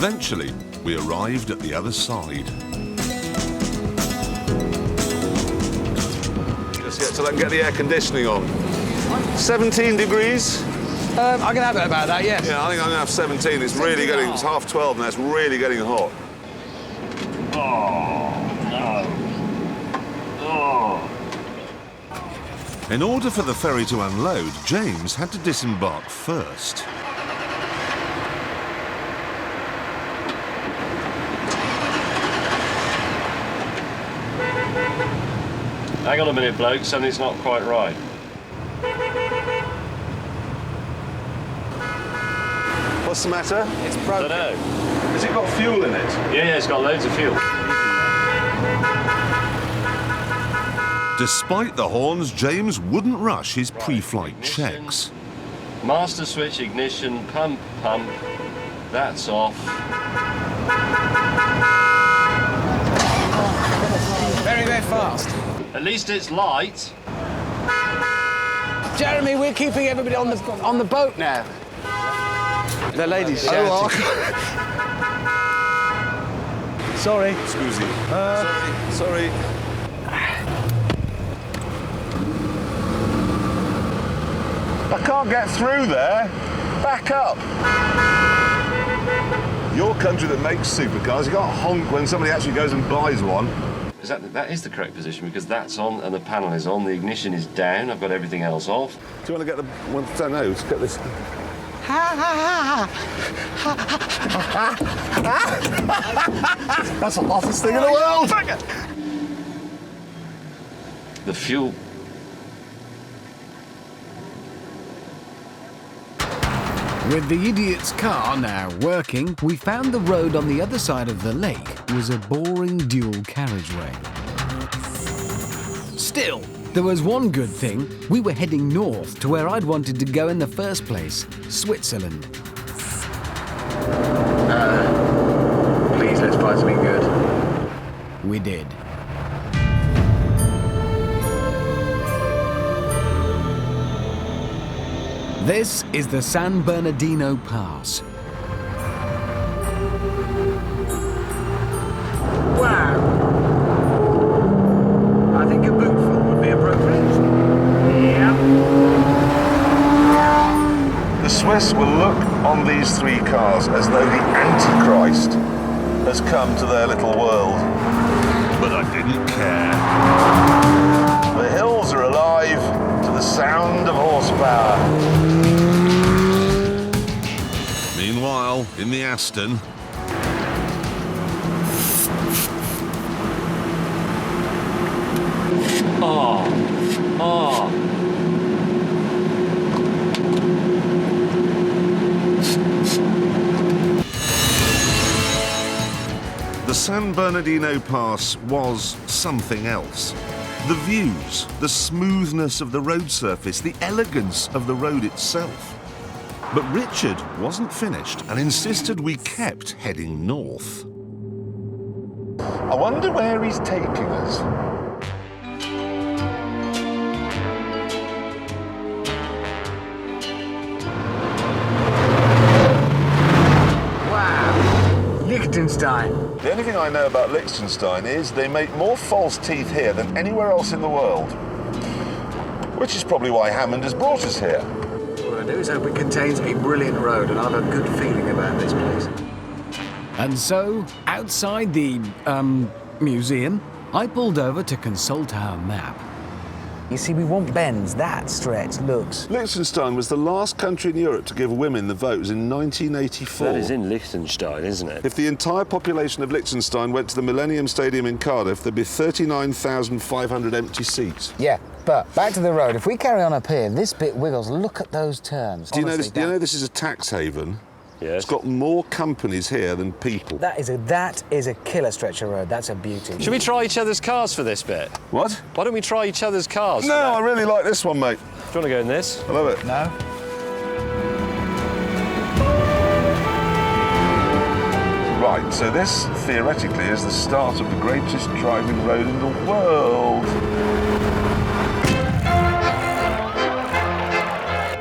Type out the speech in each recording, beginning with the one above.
Eventually, we arrived at the other side. Just yet till I can get the air conditioning on. 17 degrees. I can have it about that, yes. Yeah, I think I'm gonna have 17. It's really getting, it's 12:30 and it's really getting hot. Oh, no. Oh. In order for the ferry to unload, James had to disembark first. Hang on a minute, bloke, something's not quite right. What's the matter? It's broken. I don't know. Has it got fuel in it? Yeah, it's got loads of fuel. Despite the horns, James wouldn't rush his pre-flight Ignition. checks. Master switch, ignition, pump. That's off. Very, very fast. At least it's light. Jeremy, we're keeping everybody on the boat now. The lady's shouting. Sorry. Excuse me. Sorry. I can't get through there. Back up. Your country that makes supercars, you can't honk when somebody actually goes and buys one. That is the correct position because that's on and the panel is on. The ignition is down. I've got everything else off. Do you want to get the one? I don't know. Let's get this. That's the hottest thing in the world. The fuel. With the idiot's car now working, we found the road on the other side of the lake was a boring dual carriageway. Still, there was one good thing. We were heading north to where I'd wanted to go in the first place, Switzerland. Please, let's find something good. We did. This is the San Bernardino Pass. Wow. I think a bootful would be appropriate. Yeah. The Swiss will look on these three cars as though the Antichrist has come to their little world. But I didn't care. The hills are alive to the sound of horsepower. Meanwhile, in the Aston, Oh. the San Bernardino Pass was something else. The views, the smoothness of the road surface, the elegance of the road itself. But Richard wasn't finished and insisted we kept heading north. I wonder where he's taking us. Wow. Liechtenstein. The only thing I know about Liechtenstein is they make more false teeth here than anywhere else in the world. Which is probably why Hammond has brought us here. All I do is hope it contains a brilliant road, and I have a good feeling about this place. And so, outside the, museum, I pulled over to consult our map. You see, we want bends. That stretch looks... Liechtenstein was the last country in Europe to give women the vote in 1984. That is in Liechtenstein, isn't it? If the entire population of Liechtenstein went to the Millennium Stadium in Cardiff, there'd be 39,500 empty seats. Yeah, but back to the road. If we carry on up here, this bit wiggles. Look at those turns. Do you know Honestly, this? Do you know this is a tax haven? Yes. It's got more companies here than people. That is a killer stretch of road. That's a beauty. Should we try each other's cars for this bit? What? Why don't we try each other's cars? No, I really like this one, mate. Do you want to go in this? I love it. No? Right, so this, theoretically, is the start of the greatest driving road in the world.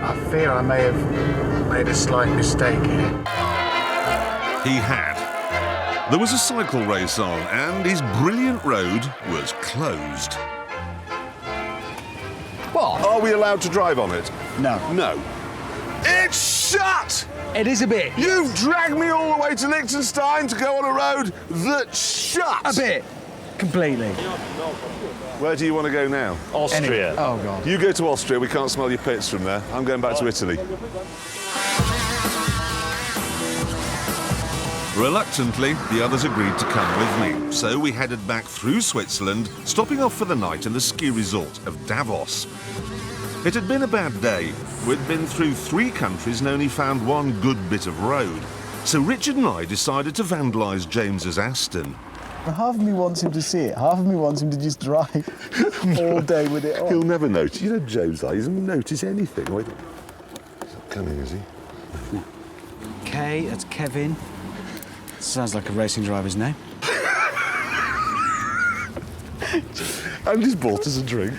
I fear I may have made a slight mistake here. He had. There was a cycle race on, and his brilliant road was closed. What? Are we allowed to drive on it? No. No. It's shut! It is a bit. You've dragged me all the way to Liechtenstein to go on a road that's shut! A bit. Completely. Where do you want to go now? Austria. Oh, God. You go to Austria, we can't smell your pits from there. I'm going back to Italy. Reluctantly, the others agreed to come with me, so we headed back through Switzerland, stopping off for the night in the ski resort of Davos. It had been a bad day. We'd been through 3 countries and only found one good bit of road. So Richard and I decided to vandalise James's Aston. Half of me wants him to see it, half of me wants him to just drive all day with it on. He'll never notice. You know James, he doesn't notice anything. He's not coming, is he? K, that's Kevin. Sounds like a racing driver's name. And he's bought us a drink.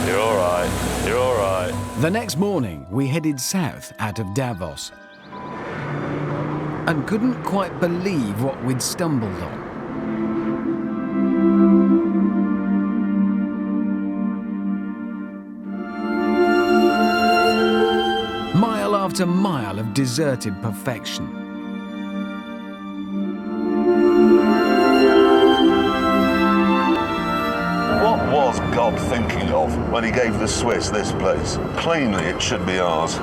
You're all right. You're all right. The next morning, we headed south out of Davos and couldn't quite believe what we'd stumbled on. Mile after mile of deserted perfection. What was God thinking of when he gave the Swiss this place? Plainly, it should be ours.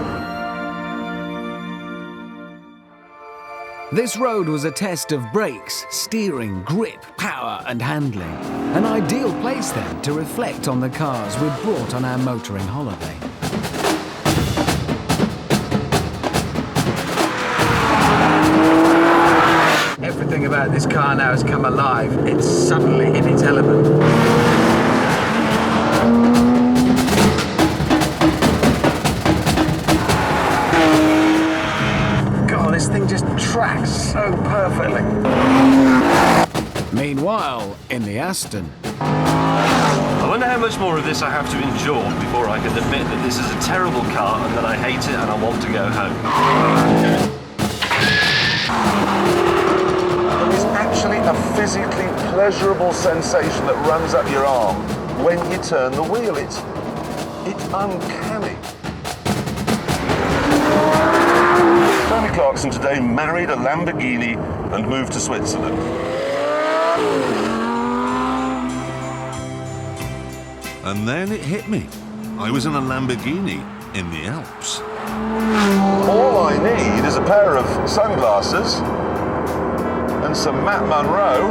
This road was a test of brakes, steering, grip, power and handling. An ideal place then to reflect on the cars we'd brought on our motoring holiday. Everything about this car now has come alive. It's suddenly in its element. God, this thing just tracks so perfectly. Meanwhile, in the Aston, I wonder how much more of this I have to endure before I can admit that this is a terrible car and that I hate it and I want to go home. It's actually a physically pleasurable sensation that runs up your arm when you turn the wheel. It's uncanny. Tony Clarkson today married a Lamborghini and moved to Switzerland. And then it hit me. I was in a Lamborghini in the Alps. All I need is a pair of sunglasses and some Matt Monroe.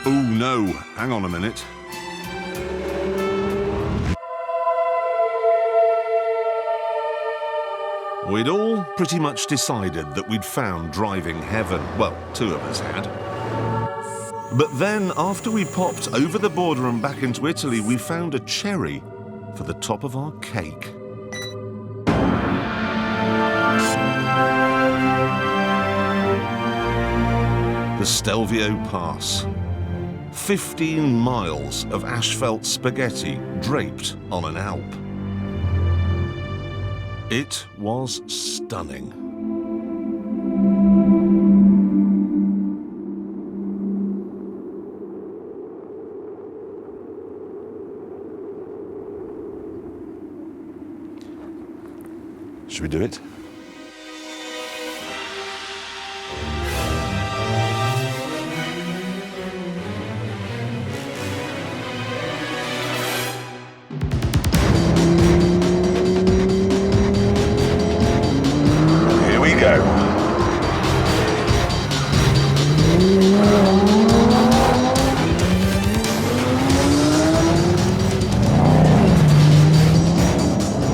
Oh no, hang on a minute. We'd all pretty much decided that we'd found driving heaven. Well, 2 of us had. But then, after we popped over the border and back into Italy, we found a cherry for the top of our cake. The Stelvio Pass. 15 miles of asphalt spaghetti draped on an Alp. It was stunning. Should we do it? Here we go.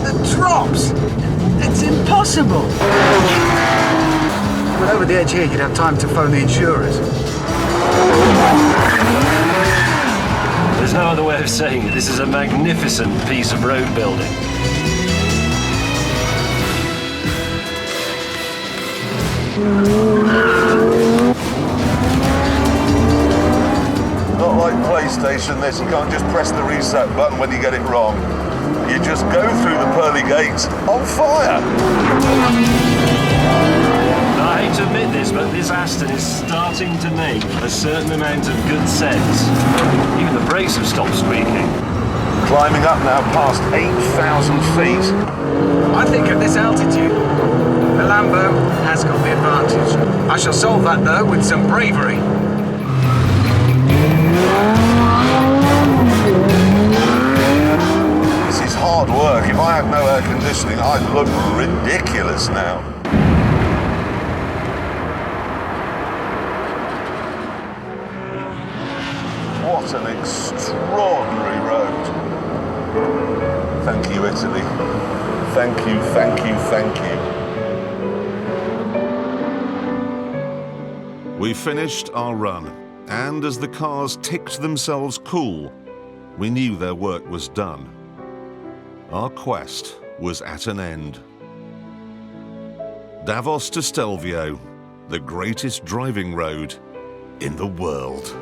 The drops! It's impossible! But over the edge here, you'd have time to phone the insurers. There's no other way way of saying it, this is a magnificent piece of road building. Not like PlayStation this, you can't just press the reset button when you get it wrong. You just go through the pearly gates on fire. I hate to admit this, but this Aston is starting to make a certain amount of good sense. Even the brakes have stopped squeaking. Climbing up now past 8,000 feet. I think at this altitude, the Lambo has got the advantage. I shall solve that, though, with some bravery. This is hard work. If I had no air conditioning, I'd look ridiculous now. What an extraordinary road. Thank you, Italy. Thank you, thank you, thank you. We finished our run, and as the cars ticked themselves cool, we knew their work was done. Our quest was at an end. Davos to Stelvio, the greatest driving road in the world.